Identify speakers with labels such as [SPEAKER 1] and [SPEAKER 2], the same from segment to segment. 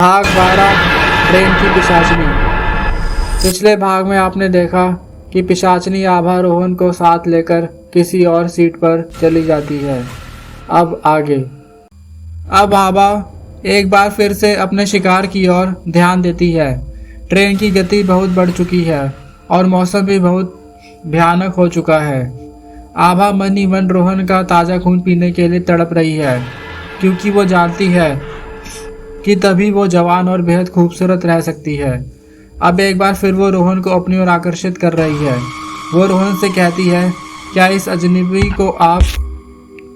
[SPEAKER 1] भाग 12 ट्रेन की पिशाचनी। पिछले भाग में आपने देखा कि पिशाचनी आभा रोहन को साथ लेकर किसी और सीट पर चली जाती है। अब आगे। अब आभा एक बार फिर से अपने शिकार की ओर ध्यान देती है। ट्रेन की गति बहुत बढ़ चुकी है और मौसम भी बहुत भयानक हो चुका है। आभा मन ही मन रोहन का ताज़ा खून पीने के लिए तड़प रही है, क्योंकि वो जानती है कि तभी वो जवान और बेहद खूबसूरत रह सकती है। अब एक बार फिर वो रोहन को अपनी ओर आकर्षित कर रही है। वो रोहन से कहती है, क्या इस अजनबी को आप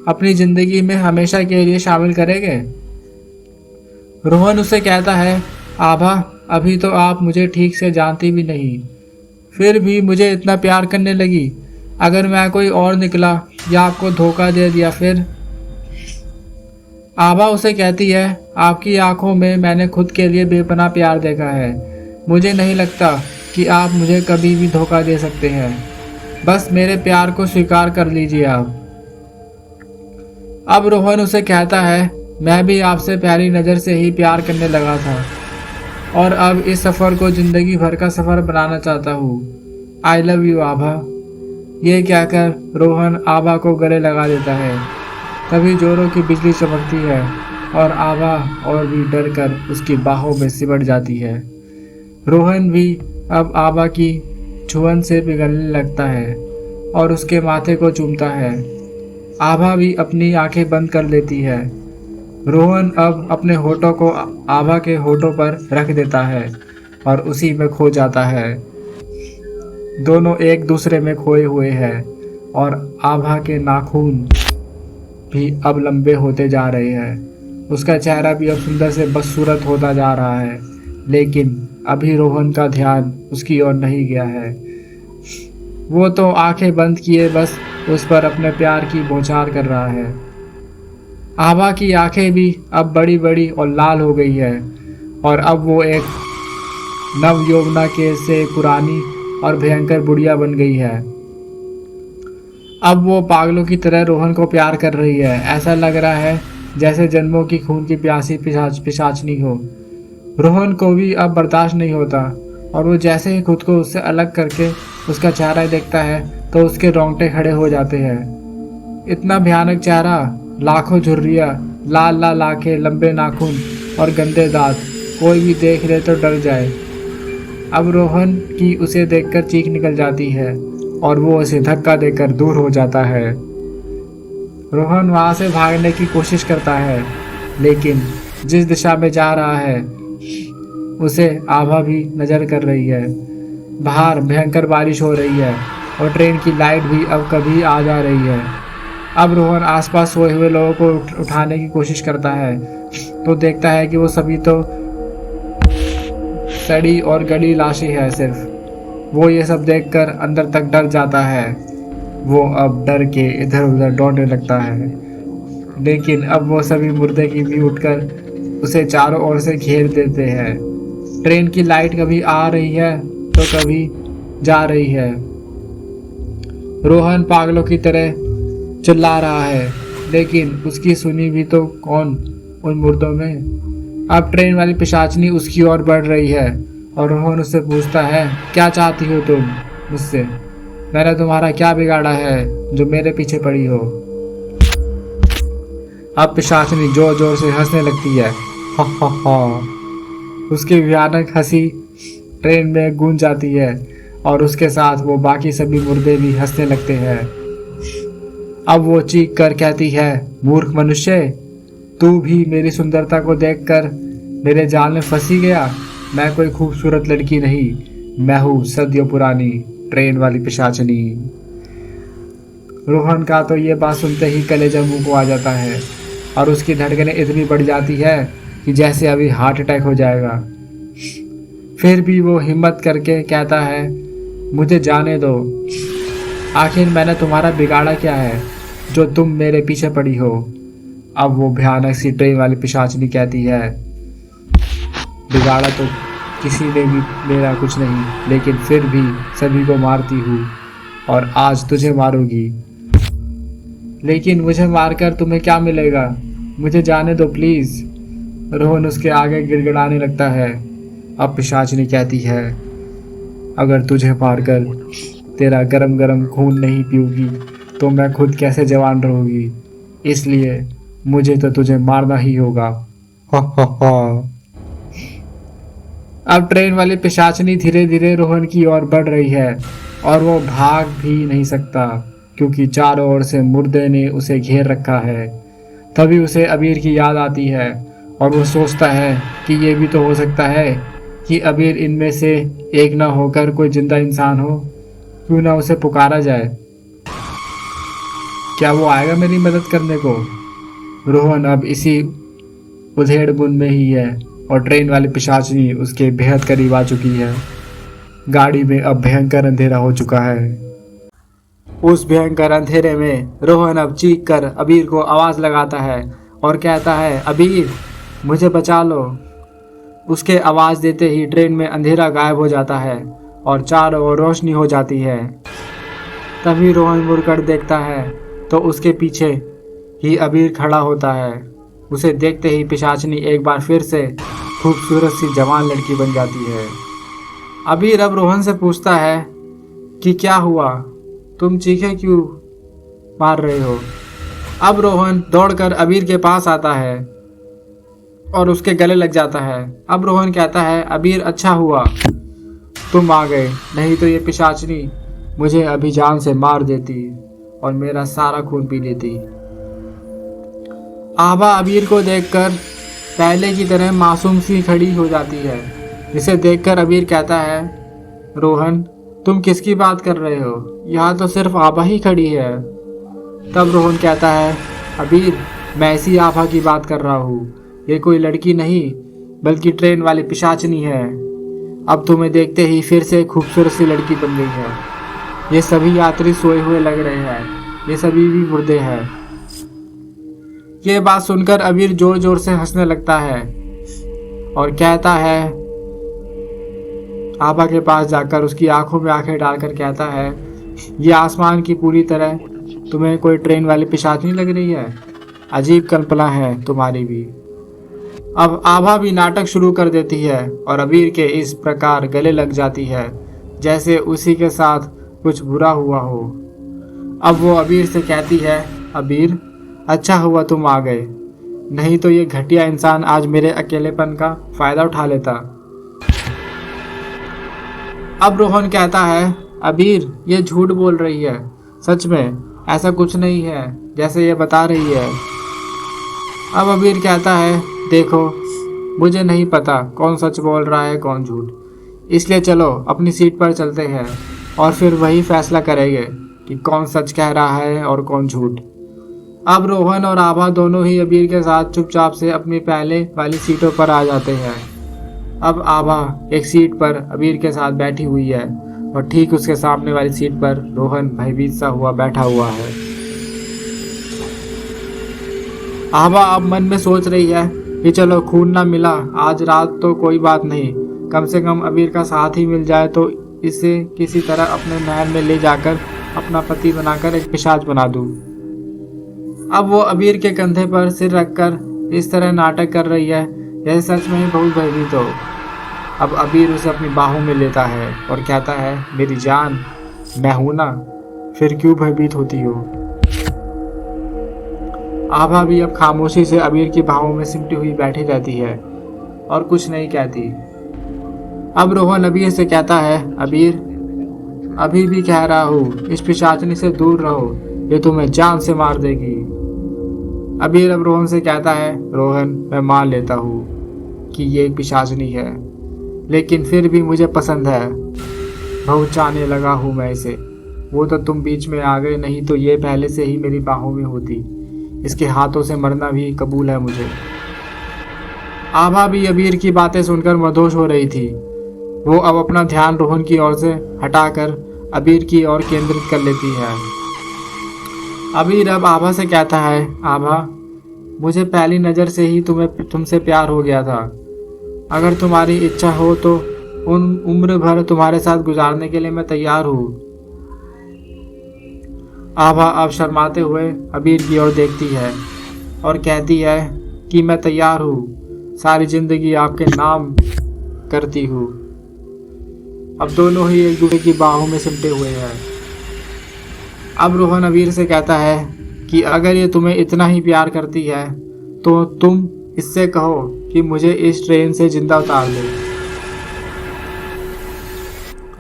[SPEAKER 1] अपनी ज़िंदगी में हमेशा के लिए शामिल करेंगे? रोहन उसे कहता है, आभा, अभी तो आप मुझे ठीक से जानती भी नहीं, फिर भी मुझे इतना प्यार करने लगी। अगर मैं कोई और निकला या आपको धोखा दे दिया फिर? आभा उसे कहती है, आपकी आंखों में मैंने खुद के लिए बेपनाह प्यार देखा है। मुझे नहीं लगता कि आप मुझे कभी भी धोखा दे सकते हैं। बस मेरे प्यार को स्वीकार कर लीजिए आप। अब रोहन उसे कहता है, मैं भी आपसे पहली नज़र से ही प्यार करने लगा था और अब इस सफ़र को ज़िंदगी भर का सफ़र बनाना चाहता हूँ। आई लव यू आभा। ये कहकर रोहन आभा को गले लगा देता है। तभी जोरों की बिजली चमकती है और आभा और भी डर कर उसकी बाहों में सिमट जाती है। रोहन भी अब आभा की छुअन से पिघलने लगता है और उसके माथे को चूमता है। आभा भी अपनी आंखें बंद कर लेती है। रोहन अब अपने होठों को आभा के होठों पर रख देता है और उसी में खो जाता है। दोनों एक दूसरे में खोए हुए हैं और आभा के नाखून भी अब लंबे होते जा रहे हैं। उसका चेहरा भी अब सुंदर से बदसूरत होता जा रहा है, लेकिन अभी रोहन का ध्यान उसकी ओर नहीं गया है। वो तो आंखें बंद किए बस उस पर अपने प्यार की बौछार कर रहा है। आभा की आंखें भी अब बड़ी बड़ी और लाल हो गई है और अब वो एक नव यौवना के से पुरानी और भयंकर बुढ़िया बन गई है। अब वो पागलों की तरह रोहन को प्यार कर रही है। ऐसा लग रहा है जैसे जन्मों की खून की प्यासी पिशाचनी हो। रोहन को भी अब बर्दाश्त नहीं होता और वो जैसे ही खुद को उससे अलग करके उसका चेहरा देखता है तो उसके रोंगटे खड़े हो जाते हैं। इतना भयानक चेहरा, लाखों झुर्रियाँ, लाल लाल आंखें, लंबे नाखून और गंदे दांत, कोई भी देख ले तो डर जाए। अब रोहन की उसे देखकर चीख निकल जाती है और वो उसे धक्का देकर दूर हो जाता है। रोहन वहाँ से भागने की कोशिश करता है, लेकिन जिस दिशा में जा रहा है उसे आभा भी नज़र कर रही है। बाहर भयंकर बारिश हो रही है और ट्रेन की लाइट भी अब कभी आ जा रही है। अब रोहन आसपास सोए हुए लोगों को उठाने की कोशिश करता है तो देखता है कि वो सभी तो सड़ी और गली लाशें हैं सिर्फ। वो ये सब देखकर अंदर तक डर जाता है। वो अब डर के इधर उधर दौड़ने लगता है, लेकिन अब वो सभी मुर्दे की भी उठकर उसे चारों ओर से घेर देते हैं। ट्रेन की लाइट कभी आ रही है तो कभी जा रही है। रोहन पागलों की तरह चिल्ला रहा है, लेकिन उसकी सुनी भी तो कौन उन मुर्दों में। अब ट्रेन वाली पिशाचनी उसकी ओर बढ़ रही है और रोहन उससे पूछता है, क्या चाहती हो तुम मुझसे? मैंने तुम्हारा क्या बिगाड़ा है जो मेरे पीछे पड़ी हो? अब पिशाचनी जोर जोर से हंसने लगती है। हा हा हा। उसकी भयानक हंसी ट्रेन में गूंज जाती है और उसके साथ वो बाकी सभी मुर्दे भी हंसने लगते हैं। अब वो चीख कर कहती है, मूर्ख मनुष्य, तू भी मेरी सुंदरता को देखकर मेरे जाल में फंसी गया। मैं कोई खूबसूरत लड़की नहीं, मैं हूँ सदियों पुरानी ट्रेन वाली पिशाचनी। रोहन का तो ये बात सुनते ही कलेजा मुंह को आ जाता है और उसकी धड़कनें इतनी बढ़ जाती है कि जैसे अभी हार्ट अटैक हो जाएगा। फिर भी वो हिम्मत करके कहता है, मुझे जाने दो। आखिर मैंने तुम्हारा बिगाड़ा क्या है जो तुम मेरे पीछे पड़ी हो? अब वो भयानक सी ट्रेन वाली पिशाचनी कहती है, बिगाड़ा तो किसी ने भी मेरा कुछ नहीं, लेकिन फिर भी सभी को मारती हूँ और आज तुझे मारूंगी। लेकिन मुझे मारकर तुम्हें क्या मिलेगा? मुझे जाने दो प्लीज़। रोहन उसके आगे गिड़गिड़ाने लगता है। अब पिशाचिनी कहती है, अगर तुझे मारकर तेरा गरम गरम खून नहीं पीऊंगी तो मैं खुद कैसे जवान रहूंगी, इसलिए मुझे तो तुझे मारना ही होगा। हा हा हा। अब ट्रेन वाली पिशाचिनी धीरे धीरे रोहन की ओर बढ़ रही है और वो भाग भी नहीं सकता क्योंकि चारों ओर से मुर्दे ने उसे घेर रखा है। तभी उसे अबीर की याद आती है और वो सोचता है कि ये भी तो हो सकता है कि अबीर इनमें से एक ना होकर कोई जिंदा इंसान हो। क्यों ना उसे पुकारा जाए, क्या वो आएगा मेरी मदद करने को। रोहन अब इसी उधेड़बुन में ही है और ट्रेन वाली पिशाचिनी उसके बेहद करीब आ चुकी है। गाड़ी में अब भयंकर अंधेरा हो चुका है। उस भयंकर अंधेरे में रोहन अब चीख कर अबीर को आवाज लगाता है और कहता है, अबीर मुझे बचा लो। उसके आवाज देते ही ट्रेन में अंधेरा गायब हो जाता है और चारों ओर रोशनी हो जाती है। तभी रोहन मुड़कर देखता है तो उसके पीछे ही अबीर खड़ा होता है। उसे देखते ही पिशाचिनी एक बार फिर से खूबसूरत सी जवान लड़की बन जाती है। अबीर अब रोहन से पूछता है कि क्या हुआ, तुम चीखे क्यों मार रहे हो। अब रोहन दौड़कर अबीर के पास आता है और उसके गले लग जाता है। अब रोहन कहता है, अबीर अच्छा हुआ तुम आ गए, नहीं तो ये पिशाचिनी मुझे अभी जान से मार देती और मेरा सारा खून पी लेती। आभा अबीर को देखकर पहले की तरह मासूम सी खड़ी हो जाती है, जिसे देखकर अबीर कहता है, रोहन तुम किसकी बात कर रहे हो, यहाँ तो सिर्फ आभा ही खड़ी है। तब रोहन कहता है, अबीर मैं इसी आभा की बात कर रहा हूँ, ये कोई लड़की नहीं बल्कि ट्रेन वाली पिशाचिनी है। अब तुम्हें देखते ही फिर से खूबसूरत सी लड़की बन गई है। ये सभी यात्री सोए हुए लग रहे हैं, ये सभी भी मुर्दे हैं। ये बात सुनकर अबीर जोर जोर से हंसने लगता है और कहता है, आभा के पास जाकर उसकी आंखों में आंखें डालकर कहता है, ये आसमान की पूरी तरह तुम्हें कोई ट्रेन वाली पिशाचिनी लग रही है, अजीब कल्पना है तुम्हारी भी। अब आभा भी नाटक शुरू कर देती है और अबीर के इस प्रकार गले लग जाती है जैसे उसी के साथ कुछ बुरा हुआ हो। अब वो अबीर से कहती है, अबीर अच्छा हुआ तुम आ गए, नहीं तो ये घटिया इंसान आज मेरे अकेलेपन का फायदा उठा लेता। अब रोहन कहता है, अबीर ये झूठ बोल रही है, सच में ऐसा कुछ नहीं है जैसे ये बता रही है। अब अबीर कहता है, देखो मुझे नहीं पता कौन सच बोल रहा है कौन झूठ, इसलिए चलो अपनी सीट पर चलते हैं और फिर वही फैसला करेंगे कि कौन सच कह रहा है और कौन झूठ। अब रोहन और आभा दोनों ही अबीर के साथ चुपचाप से अपनी पहले वाली सीटों पर आ जाते हैं। अब आभा एक सीट पर अबीर के साथ बैठी हुई है और ठीक उसके सामने वाली सीट पर रोहन भयभीत सा हुआ बैठा हुआ है। आभा अब मन में सोच रही है कि चलो खून ना मिला आज रात तो कोई बात नहीं, कम से कम अबीर का साथ ही मिल जाए तो इसे किसी तरह अपने महल में ले जाकर अपना पति बनाकर एक पिशाच बना दूं। अब वो अबीर के कंधे पर सिर रखकर इस तरह नाटक कर रही है जैसे सच में ही बहुत भयभीत हो। अब अबीर उसे अपनी बाहों में लेता है और कहता है, मेरी जान मैं हूं ना, फिर क्यों भयभीत होती हो। आभा भी अब खामोशी से अबीर की बाहों में सिमटी हुई बैठी रहती है और कुछ नहीं कहती। अब रोहन अबीर से कहता है, अबीर अभी भी कह रहा हूँ इस पिशाचिनी से दूर रहो, ये तुम्हें जान से मार देगी। अबीर अब रोहन से कहता है, रोहन मैं मान लेता हूँ कि ये एक पिशाचिनी है, लेकिन फिर भी मुझे पसंद है, बहुत चाहने लगा हूँ मैं इसे। वो तो तुम बीच में आ गए, नहीं तो ये पहले से ही मेरी बाहों में होती। इसके हाथों से मरना भी कबूल है मुझे। आभा भी अबीर की बातें सुनकर मदहोश हो रही थी। वो अब अपना ध्यान रोहन की ओर से हटाकर अबीर की ओर केंद्रित कर लेती है। अबीर अब आभा से कहता है, आभा मुझे पहली नज़र से ही तुमसे प्यार हो गया था। अगर तुम्हारी इच्छा हो तो उम्र भर तुम्हारे साथ गुजारने के लिए मैं तैयार हूँ। आभा अब शर्माते हुए अबीर की ओर देखती है और कहती है कि मैं तैयार हूँ, सारी जिंदगी आपके नाम करती हूँ। अब दोनों ही एक दूसरे की बाहों में सिमटे हुए हैं। अब रोहन अबीर से कहता है कि अगर ये तुम्हें इतना ही प्यार करती है तो तुम इससे कहो कि मुझे इस ट्रेन से जिंदा उतार दे।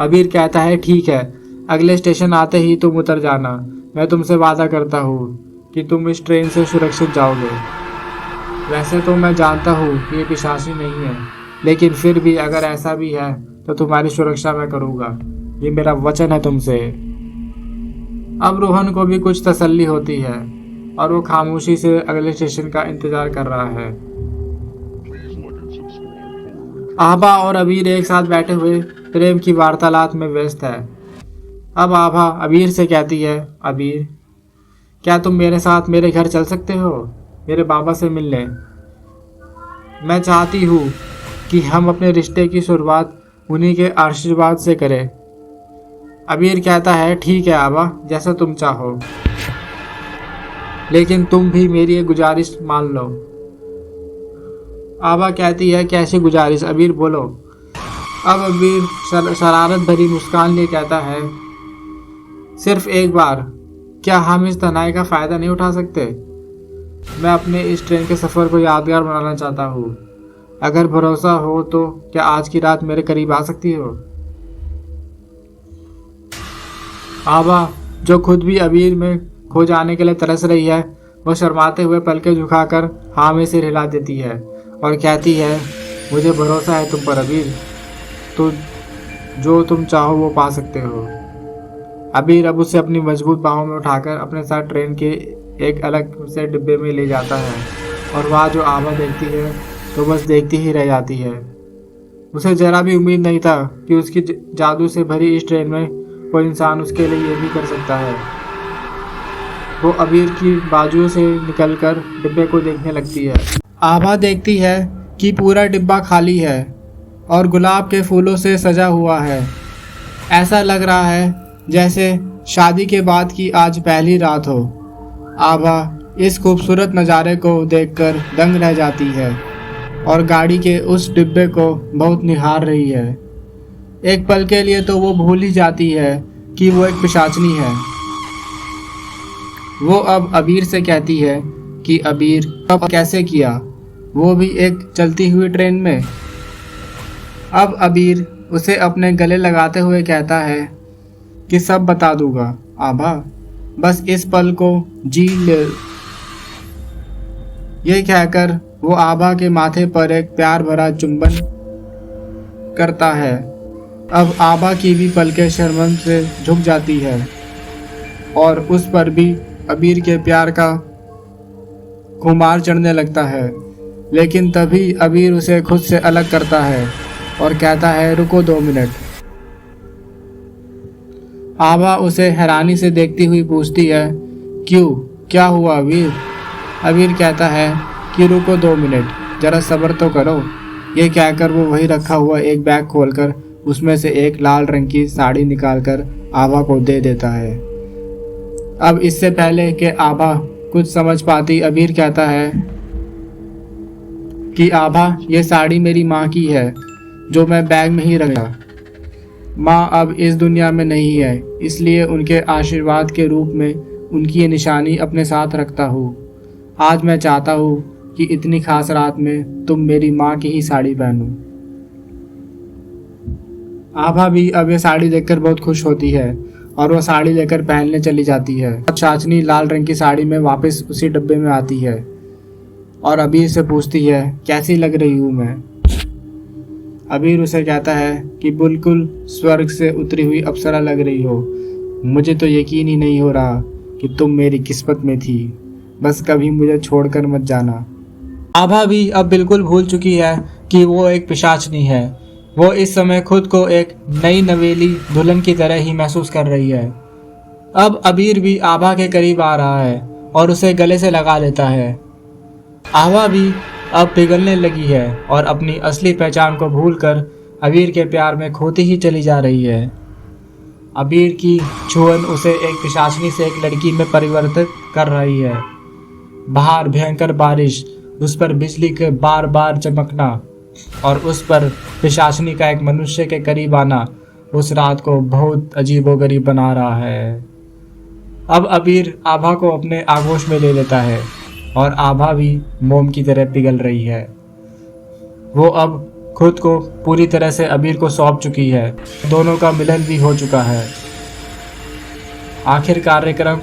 [SPEAKER 1] अबीर कहता है ठीक है, अगले स्टेशन आते ही तुम उतर जाना। मैं तुमसे वादा करता हूँ कि तुम इस ट्रेन से सुरक्षित जाओगे। वैसे तो मैं जानता हूँ कि ये पिशाची नहीं है, लेकिन फिर भी अगर ऐसा भी है तो तुम्हारी सुरक्षा मैं करूँगा। ये मेरा वचन है तुमसे। अब रोहन को भी कुछ तसल्ली होती है और वो खामोशी से अगले स्टेशन का इंतजार कर रहा है। आभा और अबीर एक साथ बैठे हुए प्रेम की वार्तालाप में व्यस्त है। अब आभा अबीर से कहती है, अबीर क्या तुम मेरे साथ मेरे घर चल सकते हो मेरे बाबा से मिलने? मैं चाहती हूँ कि हम अपने रिश्ते की शुरुआत उन्हीं के आशीर्वाद से करें। अबीर कहता है ठीक है आभा, जैसा तुम चाहो, लेकिन तुम भी मेरी एक गुजारिश मान लो। आभा कहती है कैसी गुजारिश? अबीर बोलो। अब अबीर शरारत भरी मुस्कान लिए कहता है, सिर्फ एक बार क्या हम इस तन्हाई का फ़ायदा नहीं उठा सकते? मैं अपने इस ट्रेन के सफ़र को यादगार बनाना चाहता हूँ। अगर भरोसा हो तो क्या आज की रात मेरे करीब आ सकती हो? आभा जो खुद भी अबीर में खो जाने के लिए तरस रही है, वो शर्माते हुए पलके झुकाकर हाँ में सिर हिला देती है और कहती है, मुझे भरोसा है तुम पर अबीर, तो जो तुम चाहो वो पा सकते हो। अबीर अब उसे अपनी मजबूत बाहों में उठाकर अपने साथ ट्रेन के एक अलग से डिब्बे में ले जाता है और वहाँ जो आभा देखती है तो बस देखती ही रह जाती है। उसे जरा भी उम्मीद नहीं था कि उसकी जादू से भरी इस ट्रेन में कोई इंसान उसके लिए ये भी कर सकता है। वो अबीर की बाजुओं से निकलकर डिब्बे को देखने लगती है। आभा देखती है कि पूरा डिब्बा खाली है और गुलाब के फूलों से सजा हुआ है। ऐसा लग रहा है जैसे शादी के बाद की आज पहली रात हो। आभा इस खूबसूरत नज़ारे को देखकर दंग रह जाती है और गाड़ी के उस डिब्बे को बहुत निहार रही है। एक पल के लिए तो वो भूल ही जाती है कि वो एक पिशाचनी है। वो अब अबीर से कहती है कि अबीर अब कैसे किया, वो भी एक चलती हुई ट्रेन में। अब अबीर उसे अपने गले लगाते हुए कहता है कि सब बता दूंगा आभा, बस इस पल को जी ले। ये कहकर वो आभा के माथे पर एक प्यार भरा चुंबन करता है। अब आभा की भी पलकें शर्मन से झुक जाती है और उस पर भी अबीर के प्यार का खुमार चढ़ने लगता है। लेकिन तभी अबीर उसे खुद से अलग करता है और कहता है, रुको 2 मिनट। आभा उसे हैरानी से देखती हुई पूछती है, क्यों, क्या हुआ अबीर? अबीर कहता है कि रुको 2 मिनट, जरा सब्र तो करो। ये कहकर वो वही रखा हुआ एक बैग खोलकर उसमें से एक लाल रंग की साड़ी निकालकर आभा को दे देता है। अब इससे पहले कि आभा कुछ समझ पाती, अबीर कहता है कि आभा ये साड़ी मेरी माँ की है जो मैं बैग में ही रखा। माँ अब इस दुनिया में नहीं है, इसलिए उनके आशीर्वाद के रूप में उनकी ये निशानी अपने साथ रखता हूँ। आज मैं चाहता हूँ कि इतनी खास रात में तुम मेरी माँ की ही साड़ी पहनो। आभा भी अब ये साड़ी देखकर बहुत खुश होती है और वह साड़ी लेकर पहनने चली जाती है। चाचनी लाल रंग की साड़ी में वापस उसी डब्बे में आती है और अबीर से पूछती है, कैसी लग रही हूँ मैं? अबीर उसे कहता है कि बिल्कुल स्वर्ग से उतरी हुई अप्सरा लग रही हो। मुझे तो यकीन ही नहीं हो रहा कि तुम मेरी किस्मत में थी। बस कभी मुझे छोड़कर मत जाना। आभा भी अब बिल्कुल भूल चुकी है कि वो एक पिशाचनी है। वो इस समय खुद को एक नई नवेली दुल्हन की तरह ही महसूस कर रही है। अब अबीर भी आभा के करीब आ रहा है और उसे गले से लगा लेता है। आभा भी अब पिघलने लगी है और अपनी असली पहचान को भूलकर अबीर के प्यार में खोती ही चली जा रही है। अबीर की छुअन उसे एक पिशाचनी से एक लड़की में परिवर्तित कर रही है। बाहर भयंकर बारिश उस पर बिजली के बार बार चमकना और उस पर पिशाचनी का एक मनुष्य के करीब आना उस रात को बहुत अजीबोगरीब बना रहा है। अब अबीर आभा को अपने आगोश में ले लेता है और आभा भी मोम की तरह पिघल रही है। वो अब खुद को पूरी तरह से अबीर को सौंप चुकी है। दोनों का मिलन भी हो चुका है। आखिर कार्यक्रम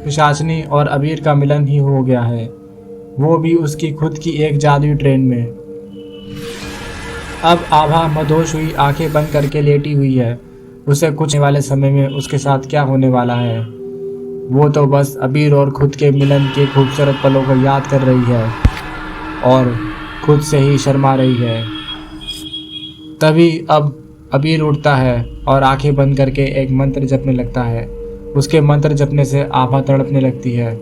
[SPEAKER 1] पिशाचनी और अबीर का मिलन ही हो गया है, वो भी उसकी खुद की एक जादुई ट्रेन में। अब आभा मदहोश हुई आंखें बंद करके लेटी हुई है। उसे कुछ होने वाले समय में उसके साथ क्या होने वाला है, वो तो बस अबीर और खुद के मिलन के खूबसूरत पलों को याद कर रही है और खुद से ही शर्मा रही है। तभी अब अबीर उठता है और आंखें बंद करके एक मंत्र जपने लगता है। उसके मंत्र जपने से आभा तड़पने लगती है।